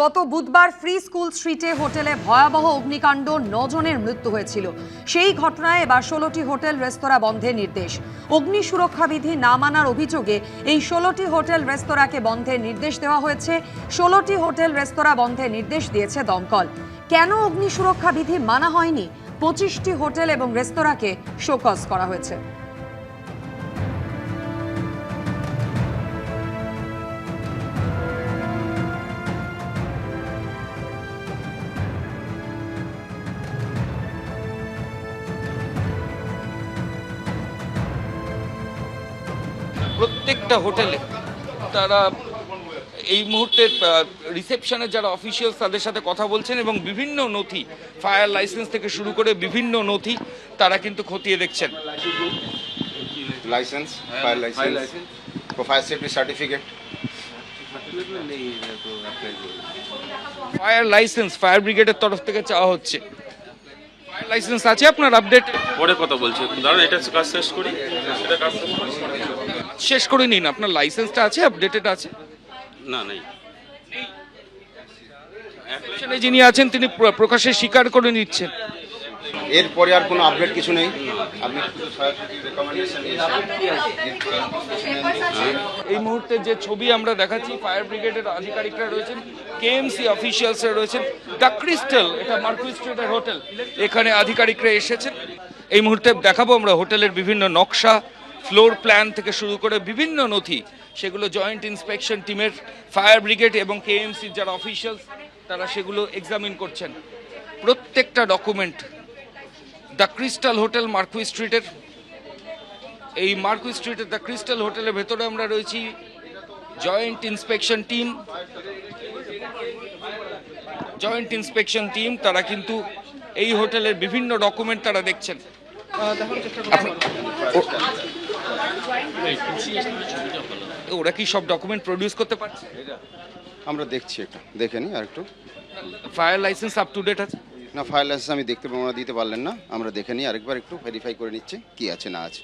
গত বুধবার free school স্ট্রিটে হোটেলে ভয়াবহ অগ্নিকাণ্ড 9 জনের মৃত্যু হয়েছিল। সেই ঘটনায় এবার 16টি হোটেল রেস্তোরাঁ বন্ধের নির্দেশ। অগ্নি সুরক্ষা বিধি না মানার অভিযোগে এই 16টি হোটেল রেস্তোরাঁকে বন্ধের নির্দেশ দেওয়া হয়েছে। 16টি হোটেল রেস্তোরাঁ বন্ধের নির্দেশ দিয়েছে দমকল। কেন অগ্নি সুরক্ষা বিধি মানা হয়নি? 25টি হোটেল এবং রেস্তোরাঁকে শোকজ করা হয়েছে। প্রত্যেকটা হোটেলে তারা এই মুহূর্তে রিসেপশনের যারা অফিসিয়ালস তাদের সাথে কথা বলছেন এবং বিভিন্ন নথি, ফায়ার লাইসেন্স থেকে শুরু করে বিভিন্ন নথি তারা কিন্তু খতিয়ে দেখছেন। Licence, fire licence, fire safety certificate, fire licence fire ব্রিগেডের তরফ থেকে চাওয়া হচ্ছে। ফায়ার লাইসেন্স আছে আপনার? আপডেট পরে কথা বলছি, দাঁড়ান এটা কাজ শেষ করি, এটা কাজ শেষ করে নিন। আপনার লাইসেন্সটা আছে? আপডেটেড আছে? না নেই। সেখানে যিনি আছেন তিনি প্রকাশ্যে স্বীকার করে নিচ্ছেন। এরপরে আর কোনো আপডেট কিছু নেই। আপনি এই মুহূর্তে যে ছবি আমরা দেখাচ্ছি, ফায়ার ব্রিগেডের আধিকারিকরা রয়েছেন, কেএমসি অফিসিয়ালসরা রয়েছেন, দ্য ক্রিস্টাল, এটা মার্কুই স্ট্রিটের হোটেল, এখানে আধিকারিকরা এসেছেন। এই মুহূর্তে দেখাবো আমরা হোটেলের বিভিন্ন নকশা, ফ্লোর প্ল্যান থেকে শুরু করে বিভিন্ন নথি, সেগুলো জয়েন্ট ইন্সপেকশন টিমের ফায়ার ব্রিগেড এবং কেএমসির যারা অফিসিয়ালস তারা সেগুলো এক্সামিন করছেন। প্রত্যেকটা document the crystal hotel marquee স্ট্রিটের, এই মার্কুই স্ট্রিটের দ্য ক্রিস্টাল হোটেলের ভেতরে আমরা রয়েছি। জয়েন্ট ইন্সপেকশন টিম তারা কিন্তু এই হোটেলের বিভিন্ন ডকুমেন্ট তারা দেখছেন। ওরা কি সব ডকুমেন্ট প্রডিউস করতে পারছে? আমরা দেখছি, এটা দেখে নিই আর একটু। Fire licence up to date আছে? না, ফায়ার লাইসেন্স আমি দেখতে দিতে পারলেন না, আমরা দেখে নিই আরেকবার, একটু ভেরিফাই করে নিচ্ছি কি আছে না আছে।